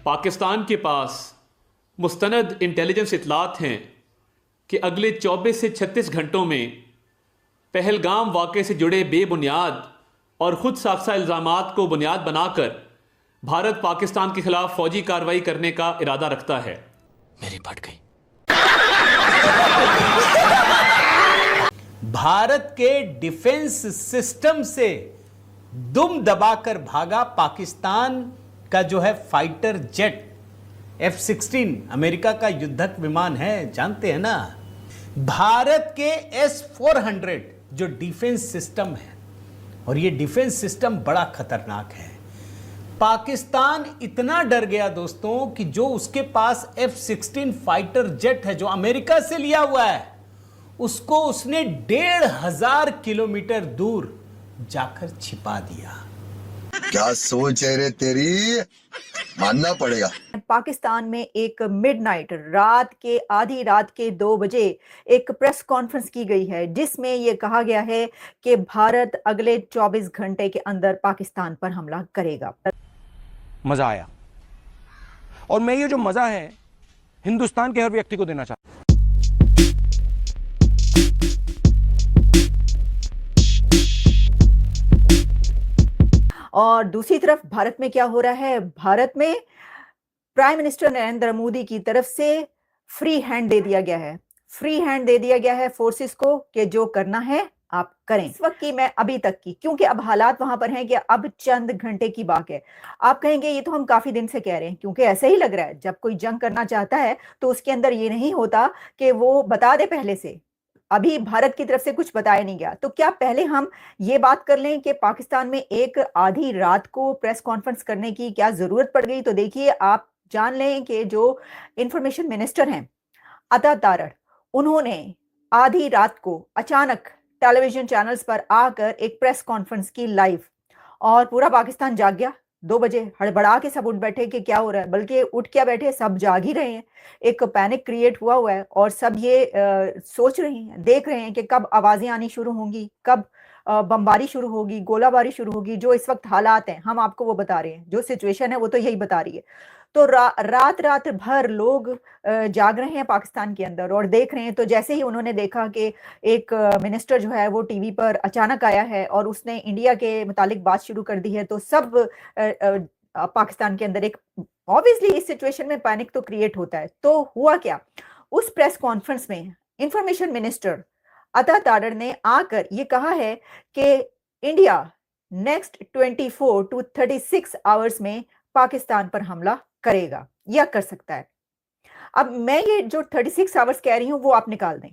पाकिस्तान के पास मुस्तनद इंटेलिजेंस इतलात हैं कि अगले 24 से 36 घंटों में पहलगाम वाक़े से जुड़े बेबुनियाद और ख़ुद साख्ता इल्ज़ामात को बुनियाद बनाकर भारत पाकिस्तान के खिलाफ फ़ौजी कार्रवाई करने का इरादा रखता है। मेरी फट गई। भारत के डिफेंस सिस्टम से दुम दबाकर भागा पाकिस्तान का जो है फाइटर जेट F-16 अमेरिका का युद्धक विमान है, जानते हैं ना। भारत के S-400 जो डिफेंस सिस्टम है, और ये डिफेंस सिस्टम बड़ा खतरनाक है। पाकिस्तान इतना डर गया दोस्तों कि जो उसके पास F-16 फाइटर जेट है जो अमेरिका से लिया हुआ है, उसको उसने 1500 किलोमीटर दूर जाकर छिपा दिया। क्या सोच है रे तेरी, मानना पड़ेगा। पाकिस्तान में एक मिडनाइट आधी रात के 2 बजे एक प्रेस कॉन्फ्रेंस की गई है जिसमें यह कहा गया है कि भारत अगले 24 घंटे के अंदर पाकिस्तान पर हमला करेगा। मजा आया, और मैं ये जो मजा है हिंदुस्तान के हर व्यक्ति को देना चाहता हूं। और दूसरी तरफ भारत में क्या हो रहा है? भारत में प्राइम मिनिस्टर नरेंद्र मोदी की तरफ से फ्री हैंड दे दिया गया है। फ्री हैंड दे दिया गया है फोर्सेस को कि जो करना है आप करें। इस वक्त की मैं अभी तक की, क्योंकि अब हालात वहां पर हैं कि अब चंद घंटे की बात है। आप कहेंगे ये तो हम काफी दिन से कह रहे हैं, क्योंकि ऐसे ही लग रहा है जब कोई जंग करना चाहता है तो उसके अंदर ये नहीं होता कि वो बता दे पहले से। अभी भारत की तरफ से कुछ बताया नहीं गया, तो क्या पहले हम ये बात कर लें कि पाकिस्तान में एक आधी रात को प्रेस कॉन्फ्रेंस करने की क्या जरूरत पड़ गई? तो देखिए, आप जान लें कि जो इंफॉर्मेशन मिनिस्टर हैं अता तारड़, उन्होंने आधी रात को अचानक टेलीविजन चैनल्स पर आकर एक प्रेस कॉन्फ्रेंस की लाइव, और पूरा पाकिस्तान जाग गया। 2 बजे हड़बड़ा के सब उठ बैठे कि क्या हो रहा है, बल्कि उठ क्या बैठे, सब जाग ही रहे हैं। एक पैनिक क्रिएट हुआ है और सब ये सोच रहे हैं, देख रहे हैं कि कब आवाजें आनी शुरू होंगी, कब बमबारी शुरू होगी, गोलाबारी शुरू होगी। जो इस वक्त हालात हैं हम आपको वो बता रहे हैं, जो सिचुएशन है वो तो यही बता रही है। तो रात भर लोग जाग रहे हैं पाकिस्तान के अंदर और देख रहे हैं। तो जैसे ही उन्होंने देखा कि एक मिनिस्टर जो है वो टीवी पर अचानक आया है और उसने इंडिया के मुतालिक बात शुरू कर दी है, तो सब पाकिस्तान के अंदर एक ऑब्वियसली इस सिचुएशन में पैनिक तो क्रिएट होता है। तो हुआ क्या, उस प्रेस कॉन्फ्रेंस में इंफॉर्मेशन मिनिस्टर अता तारड़ ने आकर ये कहा है कि इंडिया नेक्स्ट 24 to 36 आवर्स में पाकिस्तान पर हमला करेगा या कर सकता है। अब मैं ये जो 36 आवर्स कह रही हूं वो आप निकाल दें,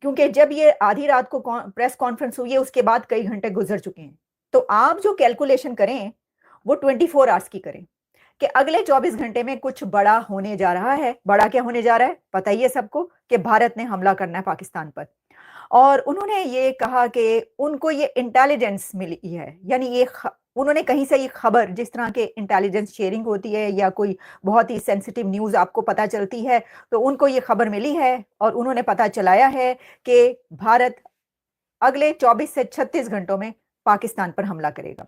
क्योंकि जब ये आधी रात को प्रेस कॉन्फ्रेंस हुई है उसके बाद कई घंटे गुजर चुके हैं। तो आप जो कैलकुलेशन करें वो 24 आवर्स की करें कि अगले 24 घंटे में कुछ बड़ा होने जा रहा है। बड़ा क्या होने जा रहा है पता ही है सबको, कि भारत ने हमला करना है पाकिस्तान पर। और उन्होंने ये कहा कि उनको ये इंटेलिजेंस मिली है, यानी ये उन्होंने कहीं से ये खबर, जिस तरह के इंटेलिजेंस शेयरिंग होती है या कोई बहुत ही सेंसिटिव न्यूज़ आपको पता चलती है, तो उनको ये खबर मिली है और उन्होंने पता चलाया है कि भारत अगले 24 से 36 घंटों में पाकिस्तान पर हमला करेगा।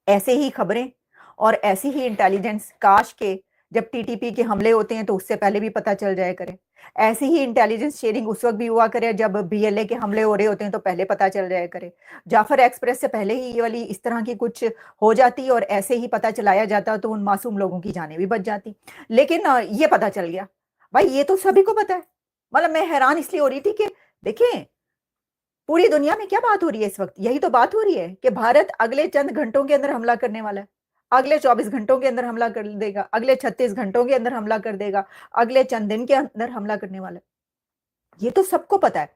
ऐसे ही खबरें और ऐसी ही इंटेलिजेंस काश के जब टीटीपी के हमले होते हैं तो उससे पहले भी पता चल जाया करे। ऐसी ही इंटेलिजेंस शेयरिंग उस वक्त भी हुआ करे जब बीएलए के हमले हो रहे होते हैं तो पहले पता चल जाया करे। जाफर एक्सप्रेस से पहले ही ये वाली इस तरह की कुछ हो जाती और ऐसे ही पता चलाया जाता तो उन मासूम लोगों की जानें भी बच जाती। लेकिन ये पता चल गया भाई, ये तो सभी को पता है। मतलब मैं हैरान इसलिए हो रही थी कि देखें पूरी दुनिया में क्या बात हो रही है इस वक्त, यही तो बात हो रही है कि भारत अगले चंद घंटों के अंदर हमला करने वाला है, अगले 24 घंटों के अंदर हमला कर देगा, अगले 36 घंटों के अंदर हमला कर देगा, अगले चंद दिन के अंदर हमला करने वाला है। ये तो सबको पता है।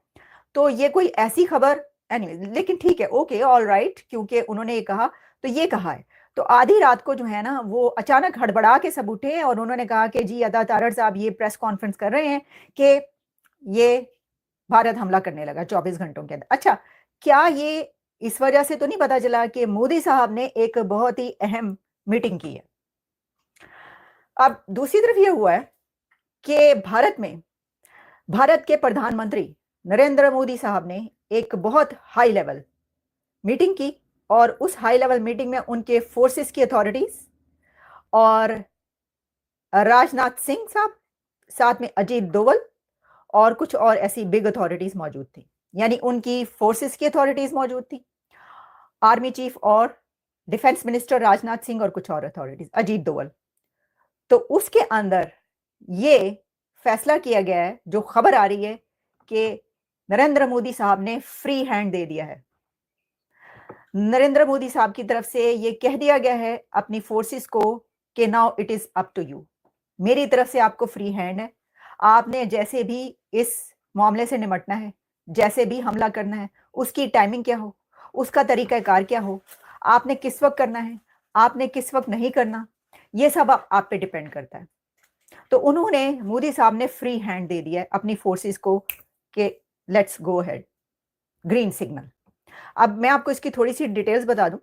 तो ये कोई ऐसी खबर एनीवे, लेकिन ठीक है, ओके ऑल राइट, क्योंकि उन्होंने ये कहा तो ये कहा है। तो आधी रात को जो है ना वो अचानक हड़बड़ा के सब उठे और उन्होंने कहा कि जी अता तारड़ साहब ये प्रेस कॉन्फ्रेंस कर रहे हैं कि ये भारत हमला करने लगा 24 घंटों के अंदर। अच्छा, क्या ये इस वजह से तो नहीं पता चला कि मोदी साहब ने एक बहुत ही अहम मीटिंग की है? अब दूसरी तरफ यह हुआ है कि भारत के प्रधानमंत्री नरेंद्र मोदी साहब ने एक बहुत हाई लेवल मीटिंग की और उस हाई लेवल मीटिंग में उनके फोर्सेस की अथॉरिटीज और राजनाथ सिंह साहब, साथ में अजीत डोवल और कुछ और ऐसी बिग अथॉरिटीज मौजूद थी, यानी उनकी फोर्सेस की अथॉरिटीज मौजूद थी, आर्मी चीफ और डिफेंस मिनिस्टर राजनाथ सिंह और कुछ और अथॉरिटीज, अजीत डोवल। तो उसके अंदर ये फैसला किया गया है, जो खबर आ रही है कि नरेंद्र मोदी साहब ने फ्री हैंड दे दिया है। नरेंद्र मोदी साहब की तरफ से ये कह दिया गया है अपनी फोर्सेस को कि now it is up to you, मेरी तरफ से आपको फ्री हैंड है, आपने जैसे भी इस मामले से निपटना है, जैसे भी हमला करना है, उसकी टाइमिंग क्या हो, उसका तरीकाकार क्या हो, आपने किस वक्त करना है, आपने किस वक्त नहीं करना, ये सब आप पे डिपेंड करता है। तो उन्होंने, मोदी साहब ने फ्री हैंड दे दिया है अपनी फोर्सेस को कि let's go ahead, green signal. अब मैं आपको इसकी थोड़ी सी डिटेल्स बता दूं।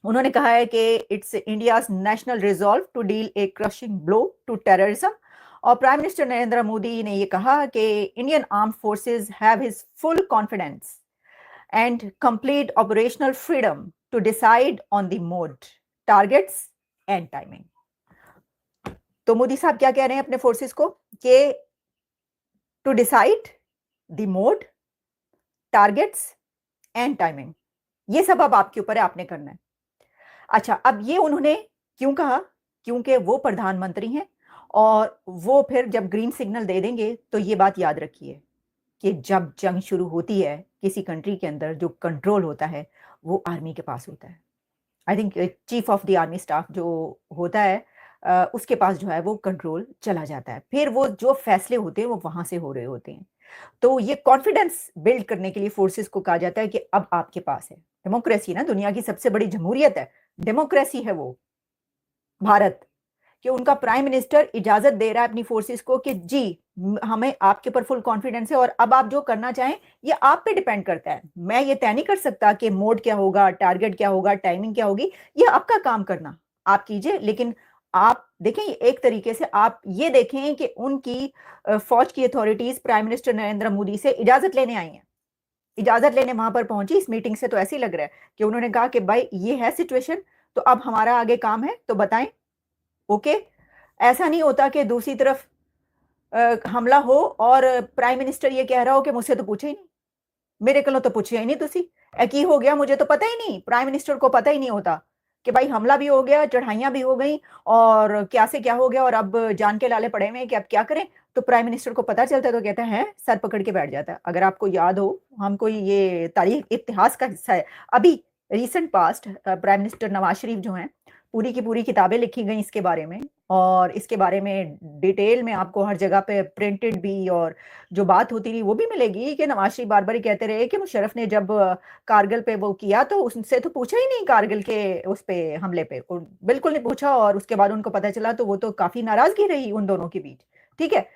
उन्होंने कहा है कि it's India's national resolve to deal a crushing blow to terrorism, और प्राइम मिनिस्टर नरेंद्र मोदी ने ये कहा कि Indian armed forces have his full confidence and complete operational freedom to decide on the mode, targets and timing. तो मोदी साहब क्या कह रहे हैं अपने फोर्सेस को कि to decide the mode, targets and timing, ये सब अब आपके ऊपर है, आपने करना है। अच्छा, अब ये उन्होंने क्यों कहा? क्योंकि वो प्रधानमंत्री हैं और वो फिर जब ग्रीन सिग्नल दे देंगे तो ये बात याद रखिए कि जब जंग शुरू होती है किसी कंट्री के अंदर, जो कंट्रोल होता है वो आर्मी के पास होता है। I think chief of the army staff जो होता है उसके पास जो है वो कंट्रोल चला जाता है, फिर वो जो फैसले होते हैं वो वहां से हो रहे होते हैं। तो ये कॉन्फिडेंस बिल्ड करने के लिए फोर्सेस को कहा जाता है कि अब आपके पास है। डेमोक्रेसी ना, दुनिया की सबसे बड़ी जमहूरियत है, डेमोक्रेसी है वो भारत, कि उनका प्राइम मिनिस्टर इजाजत दे रहा है अपनी फोर्सेस को कि जी हमें आपके ऊपर फुल कॉन्फिडेंस है और अब आप जो करना चाहें ये आप पे डिपेंड करता है। मैं ये तय नहीं कर सकता कि मोड क्या होगा, टारगेट क्या होगा, टाइमिंग क्या होगी, ये आपका काम करना, आप कीजिए। लेकिन आप देखें, एक तरीके से आप ये देखें कि उनकी फौज की authorities prime minister Narendra Modi से इजाजत लेने आई हैं, इजाजत लेने वहां पर पहुंची। इस मीटिंग से तो ऐसे ही लग रहा है कि उन्होंने कहा कि भाई ये है सिचुएशन, तो अब हमारा आगे काम है, तो बताएं। ओके, ऐसा नहीं होता कि दूसरी तरफ हमला हो और प्राइम मिनिस्टर ये कह रहा हो कि मुझसे तो पूछे ही नहीं, मेरे को तो पूछे ही नहीं, तुसी की हो गया मुझे तो पता ही नहीं। प्राइम मिनिस्टर को पता ही नहीं होता कि भाई हमला भी हो गया, चढ़ाइयां भी हो गई और क्या से क्या हो गया और अब जान के लाले पड़े हुए हैं कि अब क्या करें। तो प्राइम मिनिस्टर को पता चलता है तो कहता है सर पकड़ के बैठ जाता है। अगर आपको याद हो, हमको ये तारीख इतिहास का हिस्सा है। अभी recent past prime minister Nawaz Sharif जो हैं, पूरी की पूरी किताबें लिखी गई इसके बारे में, और इसके बारे में डिटेल में आपको हर जगह पे प्रिंटेड भी और जो बात होती रही वो भी मिलेगी कि नवाज शरीफ बार बार ही कहते रहे कि मुशर्रफ ने जब कारगिल पे वो किया तो उससे तो पूछा ही नहीं, कारगिल के उस पे हमले पे बिल्कुल नहीं पूछा, और उसके बाद उनको पता चला तो वो तो काफी नाराजगी रही उन दोनों के बीच। ठीक है,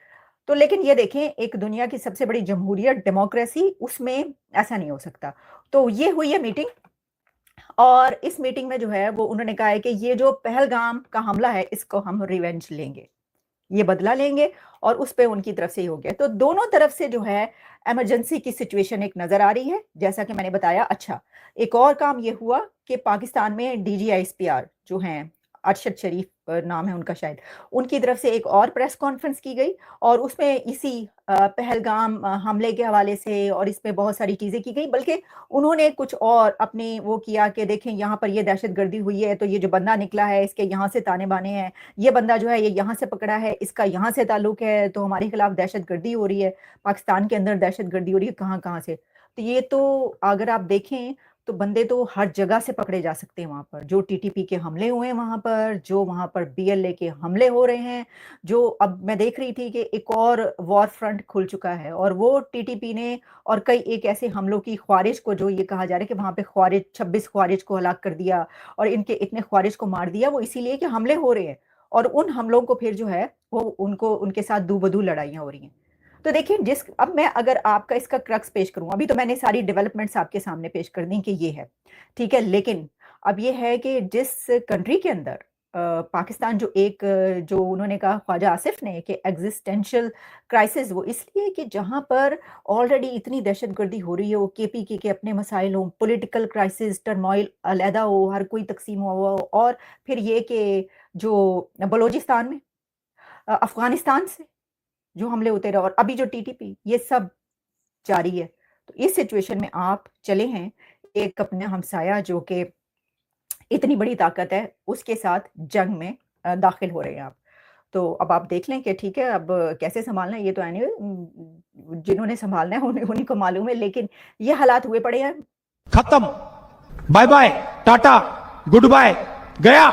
तो लेकिन ये देखें, एक दुनिया की सबसे बड़ी जमहूरियत, डेमोक्रेसी, उसमें ऐसा नहीं हो सकता। तो ये हुई है मीटिंग, और इस मीटिंग में जो है वो उन्होंने कहा है कि ये जो पहलगाम का हमला है इसको हम रिवेंज लेंगे, ये बदला लेंगे, और उस पे उनकी तरफ से ही हो गया। तो दोनों तरफ से जो है इमरजेंसी की सिचुएशन एक नजर आ रही है, जैसा कि मैंने बताया। अच्छा, एक और काम ये हुआ कि पाकिस्तान में DGISPR जो हैं, अरशद शरीफ नाम है उनका शायद, उनकी तरफ से एक और प्रेस कॉन्फ्रेंस की गई, और उसमें इसी पहलगाम हमले के हवाले से और इसमें बहुत सारी चीजें की गई। बल्कि उन्होंने कुछ और अपने वो किया कि देखें यहाँ पर ये दहशतगर्दी हुई है, तो ये जो बंदा निकला है इसके यहाँ से ताने बाने हैं, ये बंदा जो है ये यहाँ से पकड़ा है, इसका यहाँ से ताल्लुक है, तो हमारे खिलाफ दहशतगर्दी हो रही है, पाकिस्तान के अंदर दहशतगर्दी हो रही है, कहाँ कहाँ से। तो ये तो अगर आप देखें तो बंदे तो हर जगह से पकड़े जा सकते हैं वहां पर, जो TTP के हमले हुए हैं वहां पर, जो वहां पर BLA के हमले हो रहे हैं, जो अब मैं देख रही थी कि एक और वॉर फ्रंट खुल चुका है, और वो TTP ने और कई एक ऐसे हमलों की ख्वारिश को, जो ये कहा जा रहा है कि वहां पे ख्वारिज 26 ख्वारिज को हलाक कर दिया और इनके इतने ख्वारिज को मार दिया, वो इसीलिए कि हमले हो रहे हैं, और उन हमलों को फिर जो है वो उनको उनके साथ दू बदू लड़ाइयां हो रही हैं। तो देखिए, अब मैं अगर आपका इसका क्रक्स पेश करूं, अभी तो मैंने सारी डेवलपमेंट्स आपके सामने पेश कर दी कि ये है, ठीक है, लेकिन अब ये है कि जिस कंट्री के अंदर पाकिस्तान जो उन्होंने कहा ख्वाजा आसिफ ने कि एग्जिस्टेंशियल क्राइसिस, वो इसलिए कि जहां पर ऑलरेडी इतनी दहशतगर्दी हो रही हो, KPK के अपने मसाइल हो, पॉलिटिकल क्राइसिस, टर्मोइल अलहदा हो, हर कोई तकसीम हुआ हो, और फिर ये कि जो बलोचिस्तान में अफगानिस्तान से जो हमले होते रहे और अभी जो टीटीपी, ये सब जारी है। तो इस सिचुएशन में आप चले हैं एक अपना हमसाया जो कि इतनी बड़ी ताकत है, उसके साथ जंग में दाखिल हो रहे हैं आप। तो अब आप देख लें कि ठीक है, अब कैसे सँभालना है, ये तो एनीवे जिन्होंने सँभालना है उन्हीं को मालूम है, लेकिन ये हालात हुए पड़े हैं। खत्म, bye bye, tata, good bye, गया।